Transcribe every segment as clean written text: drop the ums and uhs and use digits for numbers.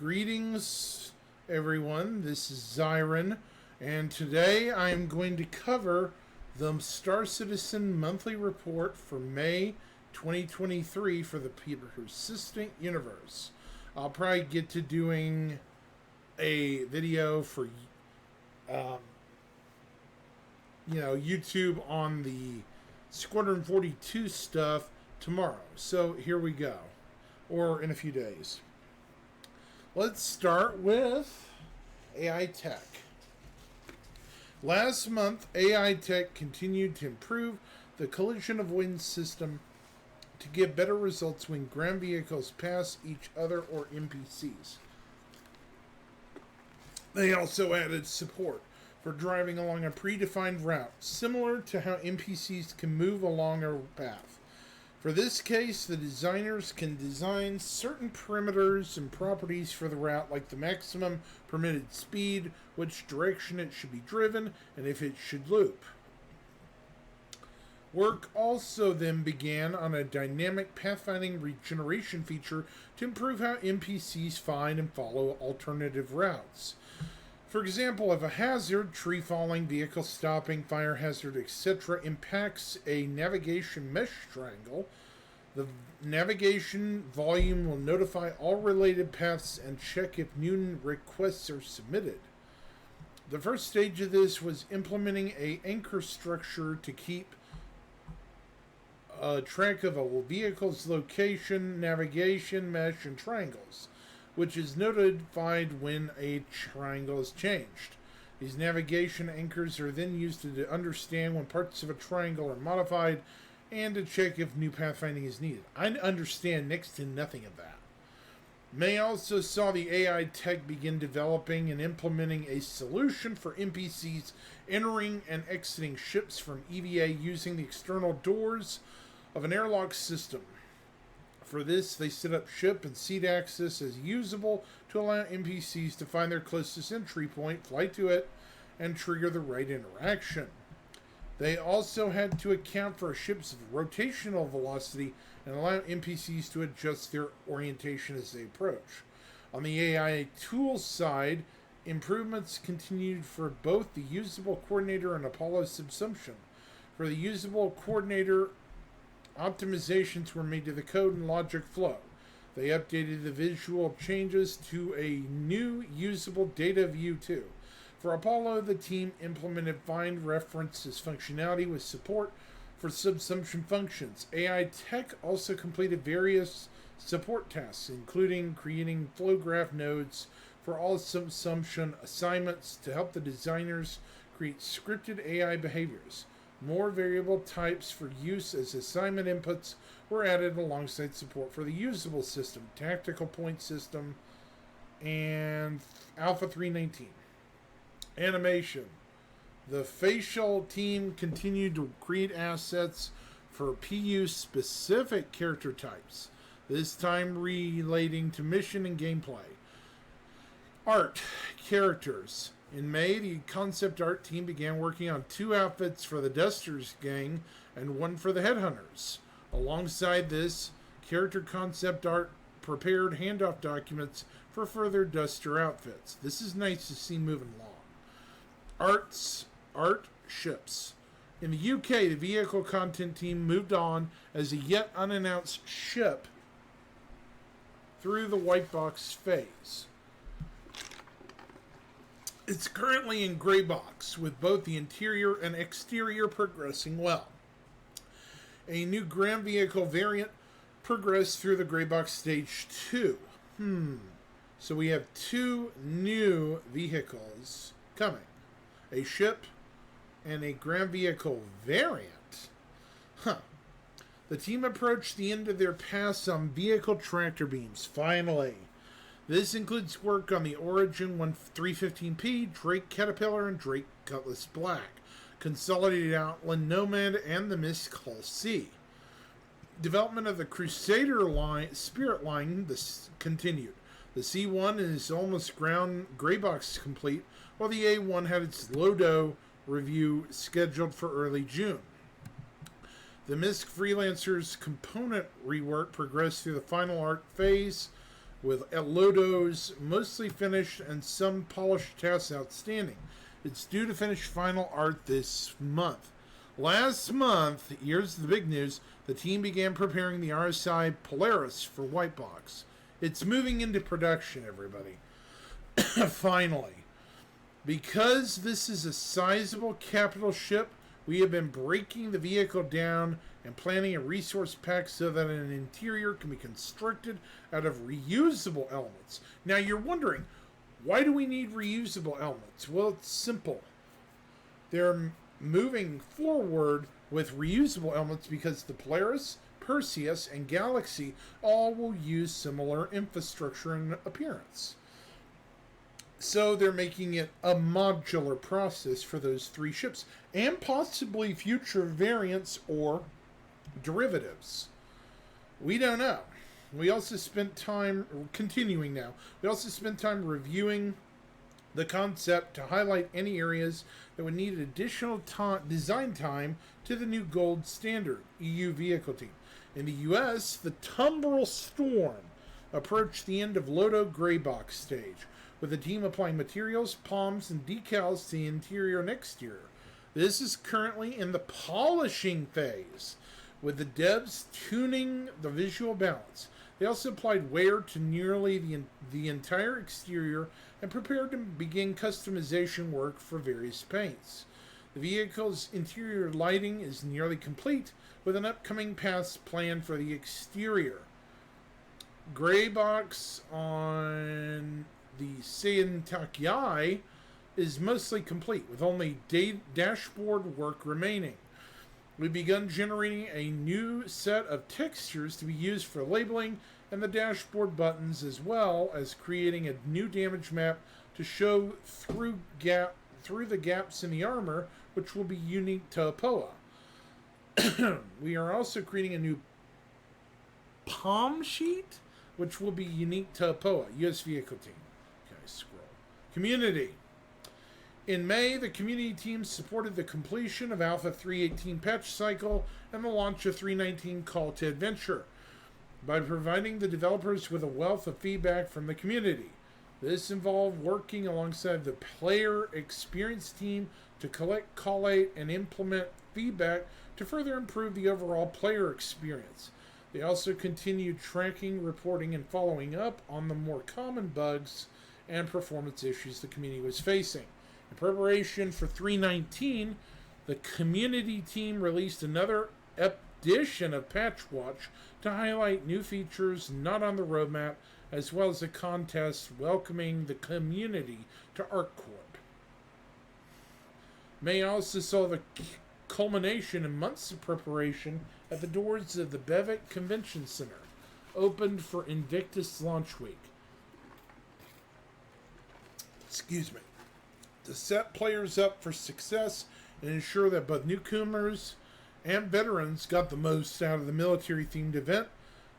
Greetings, everyone. This is Zyron, and today I am going to cover the Star Citizen monthly report for May 2023 for the Persistent Universe. I'll probably get to doing a video for YouTube on the Squadron 42 stuff tomorrow. So here we go, or in a few days. Let's start with AI Tech. Last month, AI Tech continued to improve the collision avoidance system to get better results when ground vehicles pass each other or NPCs. They also added support for driving along a predefined route, similar to how NPCs can move along a path. For this case, the designers can design certain parameters and properties for the route, like the maximum permitted speed, which direction it should be driven, and if it should loop. Work also then began on a dynamic pathfinding regeneration feature to improve how NPCs find and follow alternative routes. For example, if a hazard, tree falling, vehicle stopping, fire hazard, etc., impacts a navigation mesh triangle, the navigation volume will notify all related paths and check if new requests are submitted. The first stage of this was implementing an anchor structure to keep track of a vehicle's location, navigation, mesh, and triangles, which is notified when a triangle is changed. These navigation anchors are then used to understand when parts of a triangle are modified and to check if new pathfinding is needed. I understand next to nothing of that. May also saw the AI Tech begin developing and implementing a solution for NPCs entering and exiting ships from EVA using the external doors of an airlock system. For this, they set up ship and seat access as usable to allow NPCs to find their closest entry point, fly to it, and trigger the right interaction. They also had to account for a ship's rotational velocity and allow NPCs to adjust their orientation as they approach. On the AI tools side, improvements continued for both the usable coordinator and Apollo subsumption. For the usable coordinator, optimizations were made to the code and logic flow. They updated the visual changes to a new usable data view too. For Apollo, the team implemented find references functionality with support for subsumption functions. AI Tech also completed various support tasks, including creating flow graph nodes for all subsumption assignments to help the designers create scripted AI behaviors. More variable types for use as assignment inputs were added alongside support for the usable system, tactical point system, and Alpha 319. Animation. The facial team continued to create assets for PU-specific character types, this time relating to mission and gameplay. Art. Characters. In May, the concept art team began working on 2 outfits for the Dusters gang and 1 for the Headhunters. Alongside this, character concept art prepared handoff documents for further Duster outfits. This is nice to see moving along. Art ships. In the UK, the vehicle content team moved on as a yet unannounced ship through the white box phase. It's currently in gray box, with both the interior and exterior progressing well. A new ground vehicle variant progressed through the gray box stage 2. So we have 2 new vehicles coming. A ship and a ground vehicle variant. The team approached the end of their pass on vehicle tractor beams, finally. This includes work on the Origin 315P, Drake Caterpillar, and Drake Cutlass Black, Consolidated Outland Nomad, and the Mist Hull C. Development of the Crusader Spirit line continued. The C1 is almost gray box complete, while the A1 had its Lodo review scheduled for early June. The MISC Freelancers component rework progressed through the final art phase with Lodo's mostly finished and some polished tests outstanding. It's due to finish final art this month. Last month, here's the big news, the team began preparing the RSI Polaris for White Box. It's moving into production, everybody. Finally. Because this is a sizable capital ship, we have been breaking the vehicle down and planning a resource pack so that an interior can be constructed out of reusable elements. Now you're wondering, why do we need reusable elements? Well, it's simple. They're moving forward with reusable elements because the Polaris, Perseus, and Galaxy all will use similar infrastructure and appearance. So they're making it a modular process for those three ships and possibly future variants or derivatives. We don't know. We also spent time, continuing now, we also spent time reviewing the concept to highlight any areas that would need additional design time to the new gold standard EU vehicle team. In the US, the Tumbril Storm approached the end of Lodo Greybox stage, with the team applying materials, palms, and decals to the interior and exterior. This is currently in the polishing phase, with the devs tuning the visual balance. They also applied wear to nearly the entire exterior and prepared to begin customization work for various paints. The vehicle's interior lighting is nearly complete, with an upcoming pass planned for the exterior. Greybox on the Seiyan Takyai is mostly complete, with only dashboard work remaining. We've begun generating a new set of textures to be used for labeling and the dashboard buttons, as well as creating a new damage map to show through the gaps in the armor, which will be unique to Apoa. We are also creating a new palm sheet, which will be unique to Apoa, US Vehicle Team. Okay, scroll. Community. In May, the community team supported the completion of Alpha 318 patch cycle and the launch of 319 Call to Adventure by providing the developers with a wealth of feedback from the community. This involved working alongside the player experience team to collect, collate, and implement feedback to further improve the overall player experience. They also continued tracking, reporting, and following up on the more common bugs and performance issues the community was facing. In preparation for 319, the community team released another edition of Patch Watch to highlight new features not on the roadmap, as well as a contest welcoming the community to ArcCorp. May also saw the culmination in months of preparation at the doors of the Bevek Convention Center, opened for Invictus launch week. Excuse me. To set players up for success and ensure that both newcomers and veterans got the most out of the military-themed event,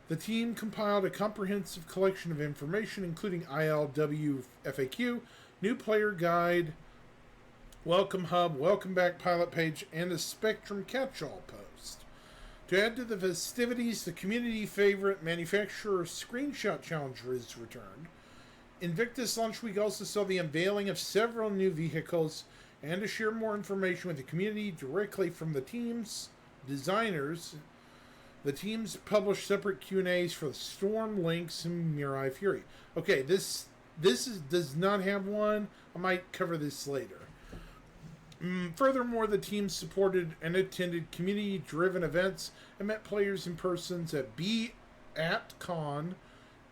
the team compiled a comprehensive collection of information, including ILW FAQ, new player guide, welcome hub, welcome back pilot page, and a Spectrum catch-all post. To add to the festivities, the community favorite manufacturer screenshot challenge is returned. Invictus Launch Week also saw the unveiling of several new vehicles, and to share more information with the community directly from the team's designers, the teams published separate Q&As for the Storm, Lynx, and Mirai Fury. Okay, this does not have one. I might cover this later. Furthermore, the team supported and attended community-driven events and met players in persons at BATCon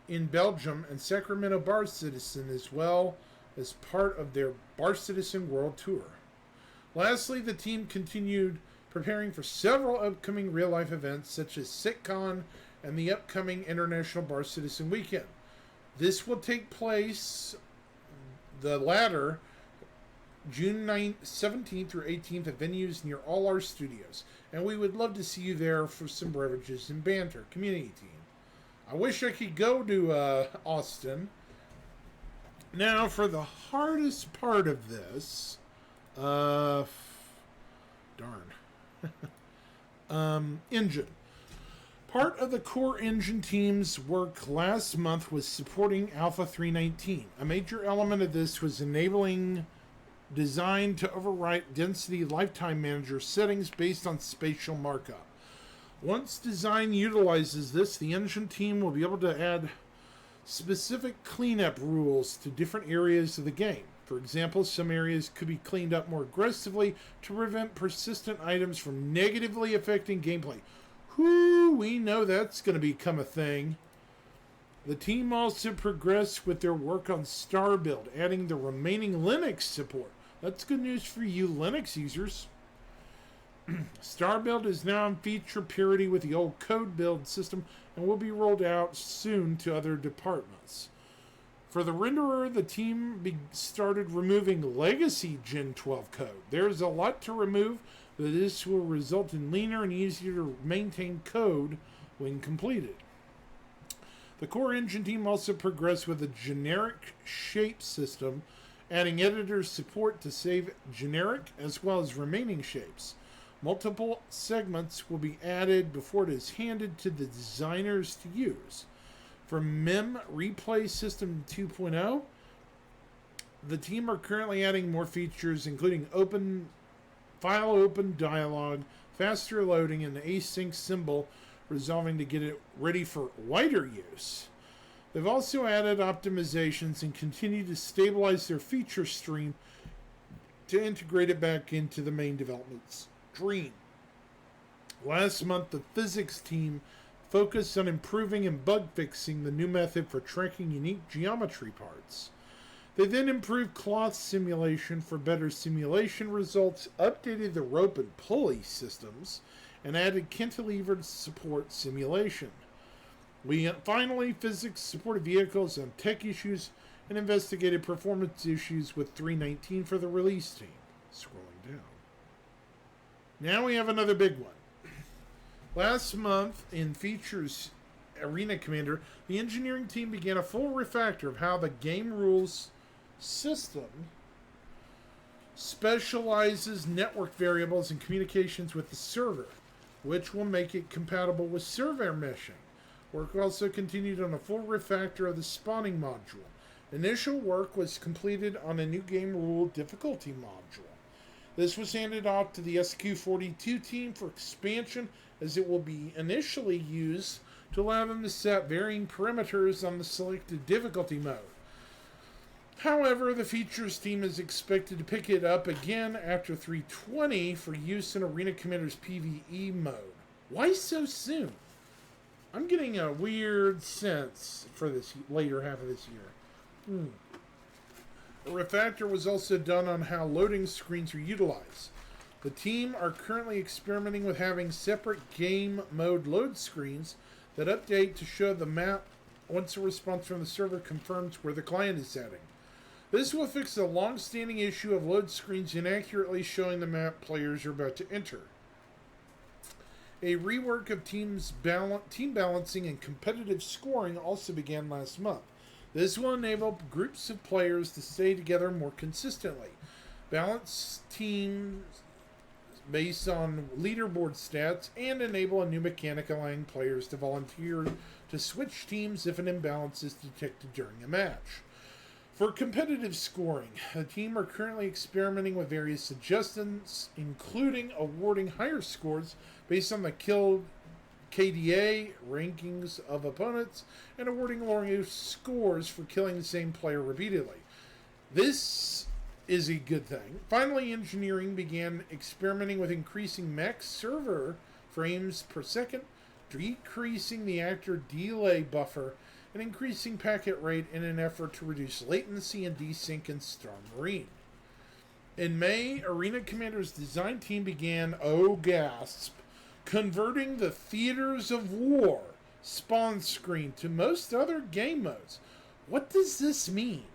in Belgium and Sacramento Bar Citizen, as well as part of their Bar Citizen World Tour. Lastly, the team continued preparing for several upcoming real-life events such as SitCon and the upcoming International Bar Citizen Weekend. This will take place, the latter, June 17th through 18th at venues near all our studios, and we would love to see you there for some beverages and banter. Community team. I wish I could go to Austin. Now, for the hardest part of this, engine. Part of the core engine team's work last month was supporting Alpha 319. A major element of this was enabling design to overwrite density lifetime manager settings based on spatial markup. Once design utilizes this, the engine team will be able to add specific cleanup rules to different areas of the game. For example, some areas could be cleaned up more aggressively to prevent persistent items from negatively affecting gameplay. Whoo, we know that's going to become a thing. The team also progressed with their work on Starbuild, adding the remaining Linux support. That's good news for you Linux users. Starbuild is now in feature parity with the old code build system and will be rolled out soon to other departments. For the renderer, the team started removing legacy Gen 12 code. There's a lot to remove, but this will result in leaner and easier to maintain code when completed. The core engine team also progressed with a generic shape system, adding editor support to save generic as well as remaining shapes. Multiple segments will be added before it is handed to the designers to use. For Mem Replay System 2.0, the team are currently adding more features, including file open dialog, faster loading, and the async symbol, resolving to get it ready for wider use. They've also added optimizations and continue to stabilize their feature stream to integrate it back into the main development stream. Last month, the physics team focused on improving and bug fixing the new method for tracking unique geometry parts. They then improved cloth simulation for better simulation results, updated the rope and pulley systems, and added cantilever support simulation. We finally physics supported vehicles on tech issues and investigated performance issues with 319 for the release team. Scrolling down. Now we have another big one. Last month in Features Arena Commander, the engineering team began a full refactor of how the game rules system specializes network variables and communications with the server, which will make it compatible with server meshing. Work also continued on a full refactor of the spawning module. Initial work was completed on a new game rule difficulty module. This was handed off to the SQ42 team for expansion, as it will be initially used to allow them to set varying parameters on the selected difficulty mode. However, the features team is expected to pick it up again after 320 for use in Arena Commander's PvE mode. Why so soon? I'm getting a weird sense for this later half of this year. A refactor was also done on how loading screens are utilized. The team are currently experimenting with having separate game mode load screens that update to show the map once a response from the server confirms where the client is setting. This will fix the long-standing issue of load screens inaccurately showing the map players are about to enter. A rework of team balancing and competitive scoring also began last month. This will enable groups of players to stay together more consistently. Balance teams based on leaderboard stats and enable a new mechanic allowing players to volunteer to switch teams if an imbalance is detected during a match. For competitive scoring, the team are currently experimenting with various adjustments, including awarding higher scores based on the kill KDA rankings of opponents and awarding lower scores for killing the same player repeatedly. This is a good thing. Finally, engineering began experimenting with increasing max server frames per second, decreasing the actor delay buffer, and increasing packet rate in an effort to reduce latency and desync in Star Marine. In May, Arena Commander's design team began, oh gasp, converting the Theaters of War spawn screen to most other game modes. What does this mean?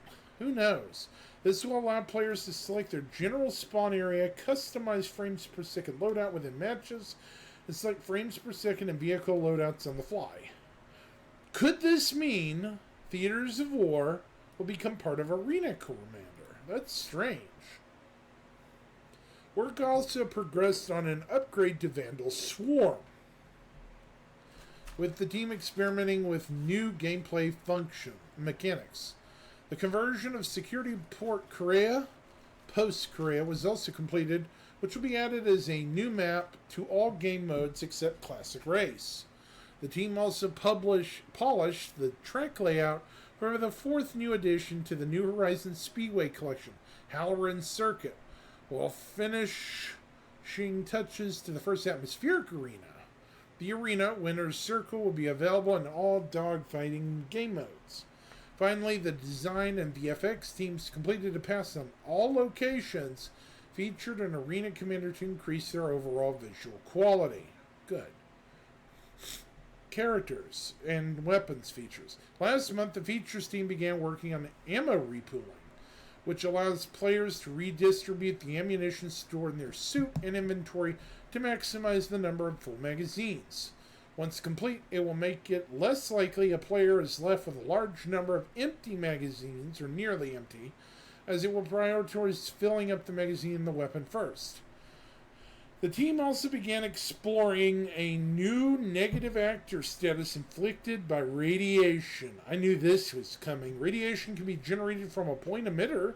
Who knows? This will allow players to select their general spawn area, customize frames per second loadout within matches, and select frames per second and vehicle loadouts on the fly. Could this mean Theaters of War will become part of Arena Commander? That's strange. Work also progressed on an upgrade to Vandal Swarm. with the team experimenting with new gameplay function mechanics. The conversion of Security Port Korea, Post Korea, was also completed, which will be added as a new map to all game modes except Classic Race. The team also polished the track layout for the fourth new addition to the New Horizons Speedway collection, Halloran Circuit, while finishing touches to the first atmospheric arena. The arena, Winner's Circle, will be available in all dogfighting game modes. Finally, the design and VFX teams completed a pass on all locations featured an arena commander to increase their overall visual quality. Good. Characters and weapons features. Last month, the features team began working on ammo repooling, which allows players to redistribute the ammunition stored in their suit and inventory to maximize the number of full magazines. Once complete, it will make it less likely a player is left with a large number of empty magazines, or nearly empty, as it will prioritize filling up the magazine in the weapon first. The team also began exploring a new negative actor status inflicted by radiation. I knew this was coming. Radiation can be generated from a point emitter,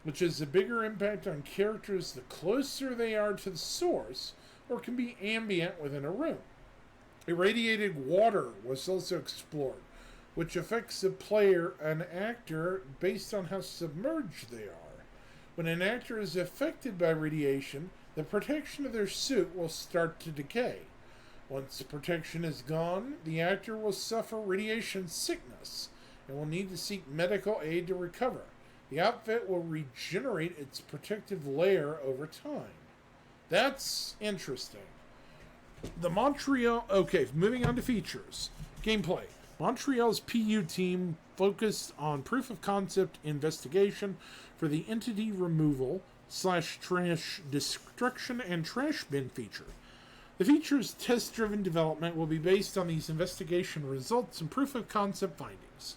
which has a bigger impact on characters the closer they are to the source, or can be ambient within a room. Irradiated water was also explored, which affects a player and actor based on how submerged they are. When an actor is affected by radiation, the protection of their suit will start to decay. Once the protection is gone, the actor will suffer radiation sickness and will need to seek medical aid to recover. The outfit will regenerate its protective layer over time. That's interesting. The Montreal... Okay, moving on to features. Gameplay. Montreal's PU team focused on proof of concept investigation for the entity removal / trash destruction and trash bin feature. The feature's test-driven development will be based on these investigation results and proof of concept findings,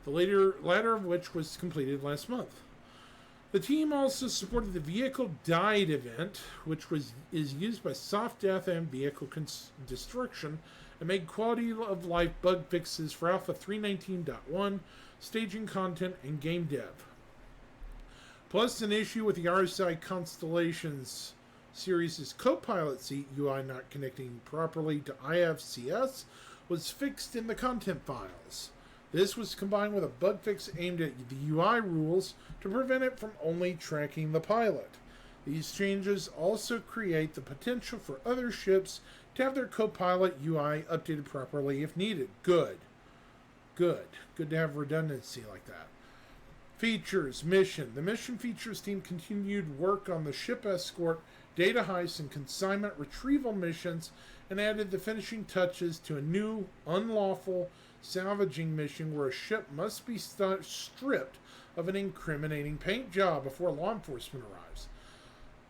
the latter of which was completed last month. The team also supported the Vehicle Died event, which is used by soft death and vehicle destruction, and made quality of life bug fixes for Alpha 319.1, staging content, and game dev. Plus, an issue with the RSI Constellations series' Copilot seat UI not connecting properly to IFCS was fixed in the content files. This was combined with a bug fix aimed at the UI rules to prevent it from only tracking the pilot. These changes also create the potential for other ships to have their Copilot UI updated properly if needed. Good to have redundancy like that. Features, mission. The mission features team continued work on the ship escort, data heist, and consignment retrieval missions, and added the finishing touches to a new unlawful salvaging mission where a ship must be stripped of an incriminating paint job before law enforcement arrives.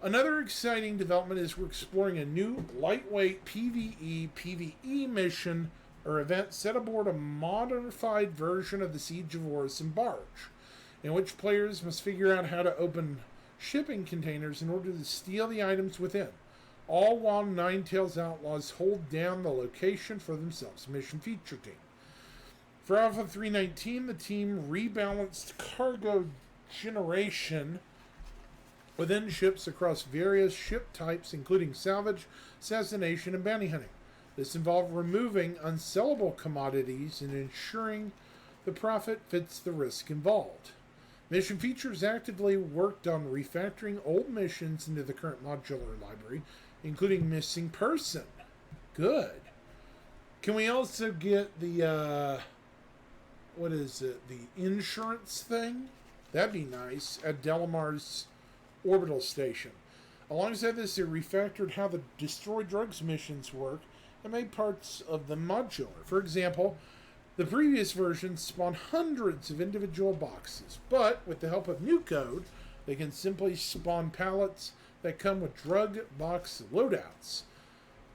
Another exciting development is we're exploring a new lightweight PvE mission or event set aboard a modified version of the Siege of Orison barge, in which players must figure out how to open shipping containers in order to steal the items within, all while Ninetales Outlaws hold down the location for themselves. Mission feature team. For Alpha 319, the team rebalanced cargo generation within ships across various ship types, including salvage, assassination, and bounty hunting. This involved removing unsellable commodities and ensuring the profit fits the risk involved. Mission features actively worked on refactoring old missions into the current modular library, including Missing Person. Good. Can we also get the, the insurance thing? That'd be nice at Delamar's orbital station. Alongside this, they refactored how the Destroy Drugs missions work and made parts of them modular. For example, the previous version spawned hundreds of individual boxes, but with the help of new code, they can simply spawn pallets that come with drug box loadouts.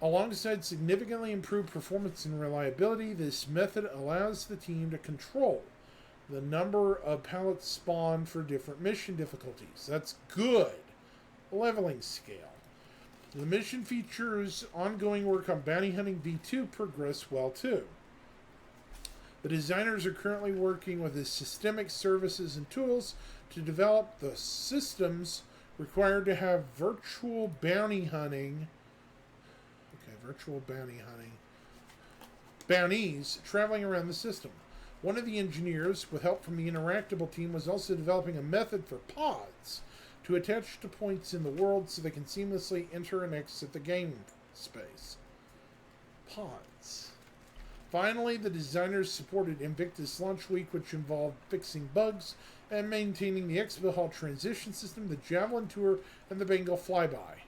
Alongside significantly improved performance and reliability, this method allows the team to control the number of pallets spawned for different mission difficulties. That's good. Leveling scale. The mission features ongoing work on Bounty Hunting V2 progress well too. The designers are currently working with the systemic services and tools to develop the systems required to have virtual bounty hunting. Okay, virtual bounty hunting. Bounties traveling around the system. One of the engineers, with help from the Interactable team, was also developing a method for pods to attach to points in the world so they can seamlessly enter and exit the game space. Pods. Finally, the designers supported Invictus Launch Week, which involved fixing bugs and maintaining the Expo Hall transition system, the Javelin Tour, and the Bengal Flyby.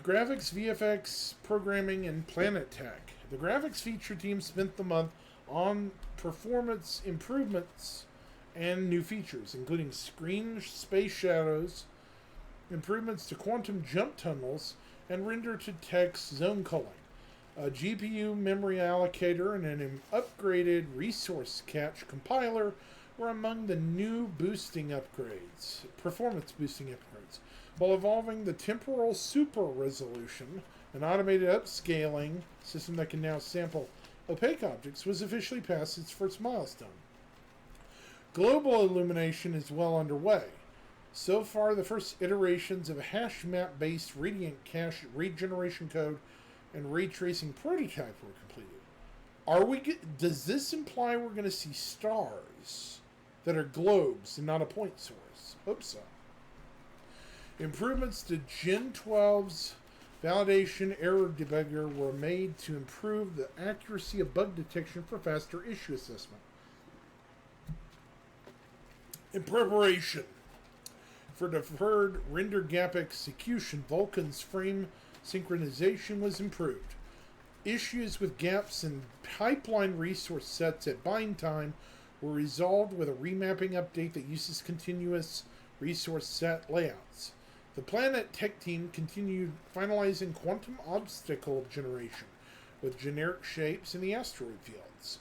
Graphics, VFX, programming, and Planet Tech. The graphics feature team spent the month on performance improvements and new features, including screen space shadows, improvements to quantum jump tunnels, and render to text zone culling. A GPU memory allocator and an upgraded resource cache compiler were among the new performance boosting upgrades, while evolving the temporal super resolution, an automated upscaling system that can now sample opaque objects, was officially past its first milestone. Global illumination is well underway. So far, the first iterations of a hash map-based Radiant cache regeneration code and ray tracing prototype were completed. Does this imply we're going to see stars that are globes and not a point source? Hope so. Improvements to Gen 12's validation error debugger were made to improve the accuracy of bug detection for faster issue assessment. In preparation for deferred render gap execution, Vulkan's frame synchronization was improved. Issues with gaps in pipeline resource sets at bind time were resolved with a remapping update that uses continuous resource set layouts. The Planet Tech team continued finalizing quantum obstacle generation with generic shapes in the asteroid fields.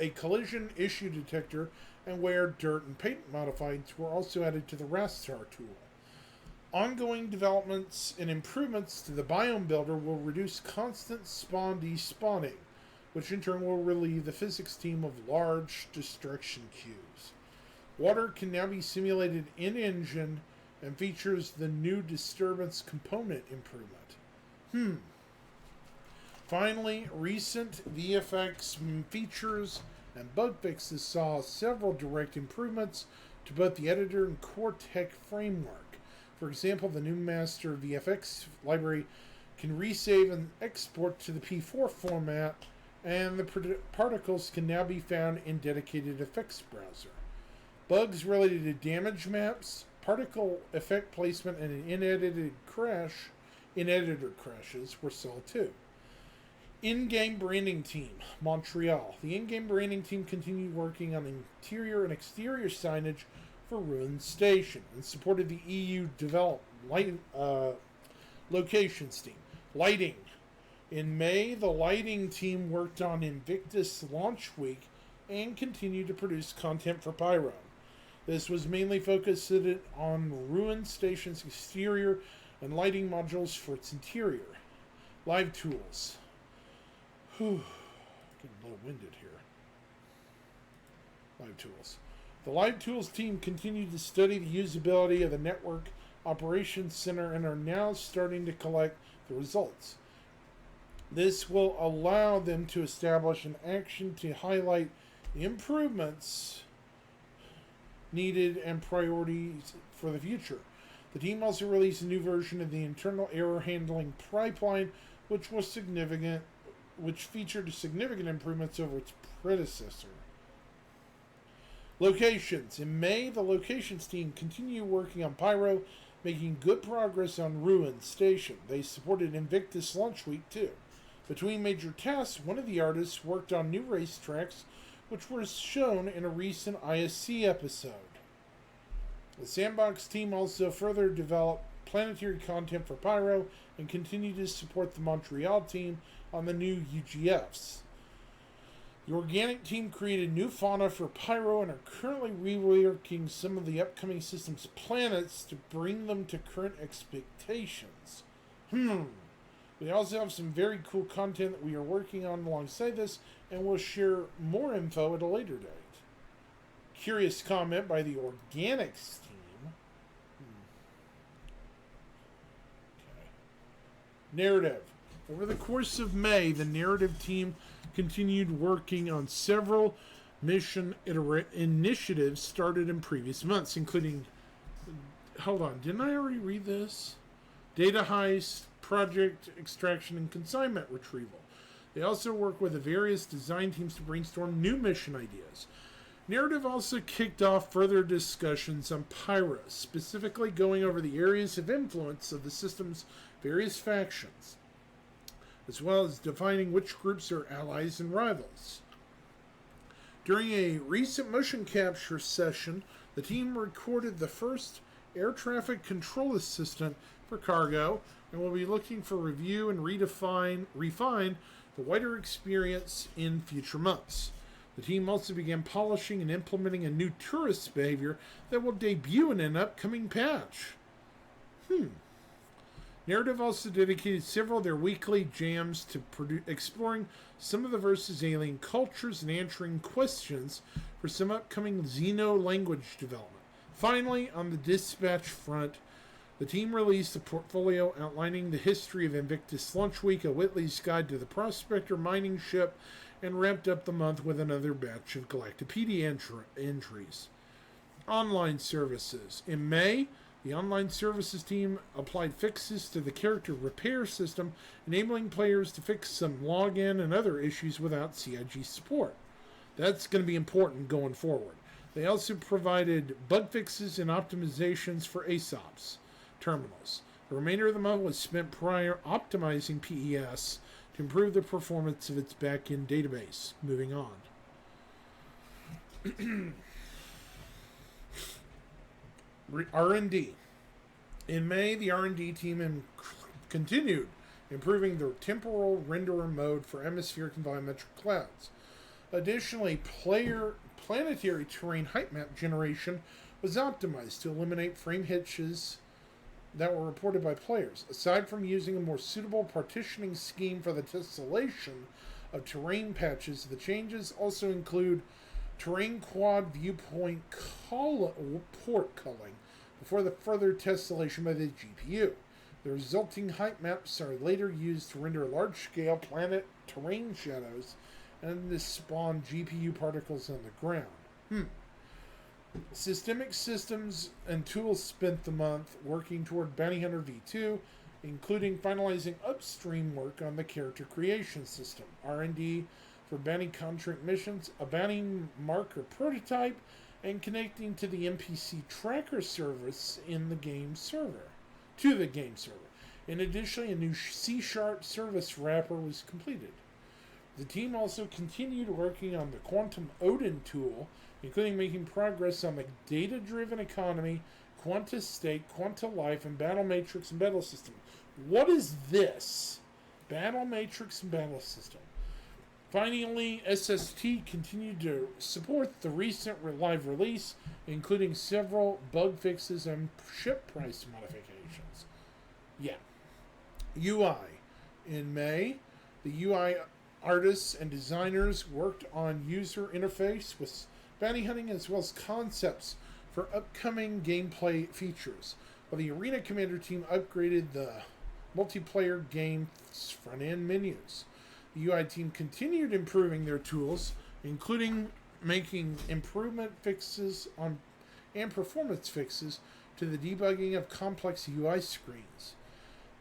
A collision issue detector and where dirt and paint modifieds were also added to the Rastar tool. Ongoing developments and improvements to the biome builder will reduce constant spawn despawning, which in turn will relieve the physics team of large destruction queues. Water can now be simulated in-engine and features the new disturbance component improvement. Finally, recent VFX features and bug fixes saw several direct improvements to both the editor and core tech framework. For example, the new master VFX library can resave and export to the P4 format, and the particles can now be found in dedicated effects browser. Bugs related to damage maps, particle effect placement, and in-editor crashes were solved too. In-game branding team, Montreal. The in-game branding team continued working on interior and exterior signage for Ruin Station and supported the EU development locations team. Lighting. In May, the lighting team worked on Invictus Launch Week and continued to produce content for Pyro. This was mainly focused on Ruin Station's exterior and lighting modules for its interior. Live tools. Getting a little winded here. Live tools. The Live Tools team continued to study the usability of the Network Operations Center and are now starting to collect the results. This will allow them to establish an action to highlight the improvements needed and priorities for the future. The team also released a new version of the internal error handling pipeline, which featured significant improvements over its predecessor. Locations. In May, the locations team continued working on Pyro, making good progress on Ruin Station. They supported Invictus Launch Week too. Between major tasks, one of the artists worked on new racetracks, which was shown in a recent ISC episode. The Sandbox team also further developed planetary content for Pyro and continued to support the Montreal team on the new UGFs. The organic team created new fauna for Pyro and are currently reworking some of the upcoming system's planets to bring them to current expectations. We also have some very cool content that we are working on alongside this, and we'll share more info at a later date. Curious comment by the Organics team. Okay. Narrative. Over the course of May, the narrative team continued working on several mission initiatives started in previous months, including... Hold on, didn't I already read this? Data heist, project extraction, and consignment retrieval. They also work with the various design teams to brainstorm new mission ideas. Narrative also kicked off further discussions on Pyro, specifically going over the areas of influence of the system's various factions, as well as defining which groups are allies and rivals. During a recent motion capture session, the team recorded the first air traffic control assistant for cargo, and will be looking for review and refine the wider experience in future months. The team also began polishing and implementing a new tourist behavior that will debut in an upcoming patch. Narrative also dedicated several of their weekly jams to exploring some of the versus alien cultures and answering questions for some upcoming Xeno language development. Finally, on the dispatch front, the team released a portfolio outlining the history of Invictus Launch Week, a Whitley's Guide to the Prospector mining ship, and wrapped up the month with another batch of Galactopedia entries. Online services. In May, the online services team applied fixes to the character repair system, enabling players to fix some login and other issues without CIG support. That's going to be important going forward. They also provided bug fixes and optimizations for ASOPs terminals. The remainder of the month was spent prior optimizing PES to improve the performance of its back-end database. Moving on. R&D. In May, the R&D team continued improving the temporal renderer mode for atmospheric and volumetric clouds. Additionally, planetary terrain height map generation was optimized to eliminate frame hitches that were reported by players. Aside from using a more suitable partitioning scheme for the tessellation of terrain patches, the changes also include terrain quad viewpoint port culling before the further tessellation by the GPU. The resulting height maps are later used to render large-scale planet terrain shadows and to spawn GPU particles on the ground. Systemic systems and tools spent the month working toward Bounty Hunter V2, including finalizing upstream work on the character creation system, R&D for bounty contract missions, a bounty marker prototype, and connecting to the NPC tracker service in the game server. In addition, a new C# service wrapper was completed. The team also continued working on the Quantum Odin tool, including making progress on the data-driven economy, Quanta State, Quanta Life, and Battle Matrix and Battle System. What is this? Battle Matrix and Battle System. Finally, SST continued to support the recent live release, including several bug fixes and ship price modifications. UI. In May, the UI artists and designers worked on user interface with bounty hunting as well as concepts for upcoming gameplay features, while the Arena Commander team upgraded the multiplayer game's front-end menus. The UI team continued improving their tools, including making improvement fixes on and performance fixes to the debugging of complex UI screens.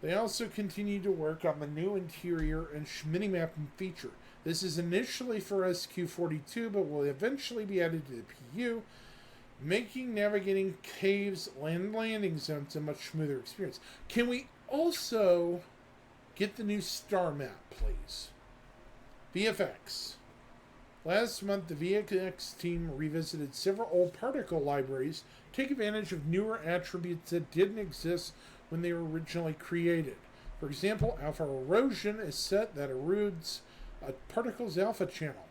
They also continued to work on the new interior and minimapping feature. This is initially for SQ42, but will eventually be added to the PU, making navigating caves and landing zones a much smoother experience. Can we also get the new star map, please? VFX. Last month, the VFX team revisited several old particle libraries to take advantage of newer attributes that didn't exist when they were originally created. For example, alpha erosion is set that erodes a particle's alpha channel,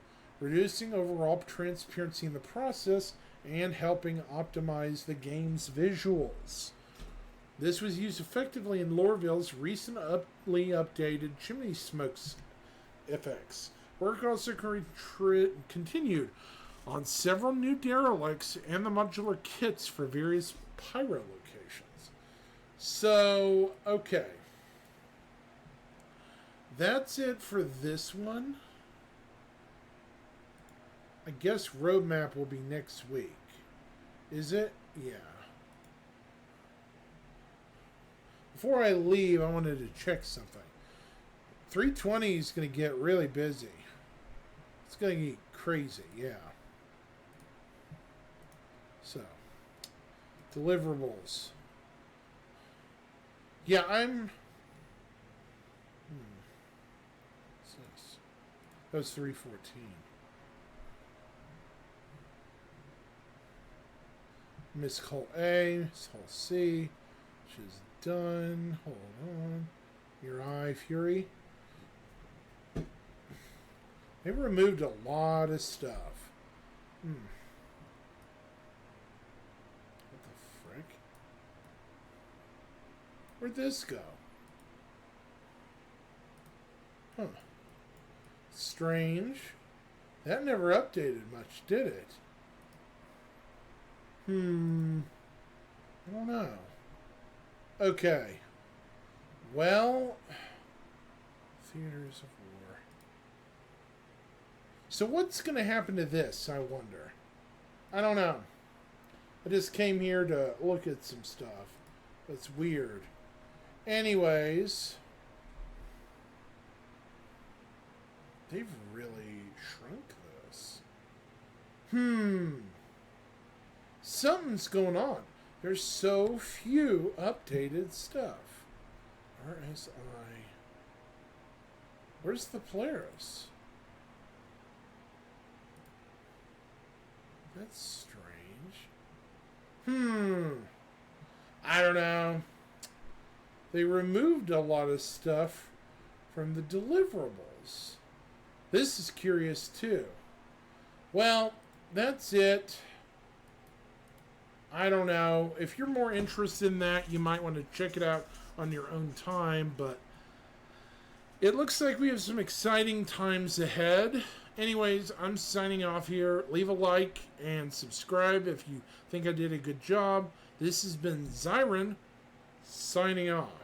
reducing overall transparency in the process and helping optimize the game's visuals. This was used effectively in Lorville's recently updated Chimney Smokes FX. Work also continued on several new derelicts and the modular kits for various pyro locations. So, okay. That's it for this one. I guess roadmap will be next week. Is it? Yeah. Before I leave, I wanted to check something. 320 is going to get really busy. It's going to get crazy, yeah. So, deliverables. Yeah, I'm... What's this? That was 314. Miss Hull A, Miss Hull C, which is done. Hold on. Your Eye Fury. They removed a lot of stuff. What the frick? Where'd this go? Huh. Strange. That never updated much, did it? I don't know. Okay. Well, Theaters of War. So what's going to happen to this, I wonder? I don't know. I just came here to look at some stuff. That's weird. Anyways. They've really shrunk this. Something's going on. There's so few updated stuff. RSI. Where's the Polaris? That's strange. I don't know. They removed a lot of stuff from the deliverables. This is curious too. Well, that's it. I don't know. If you're more interested in that, you might want to check it out on your own time, but it looks like we have some exciting times ahead. Anyways, I'm signing off here. Leave a like and subscribe if you think I did a good job. This has been Zyron, signing off.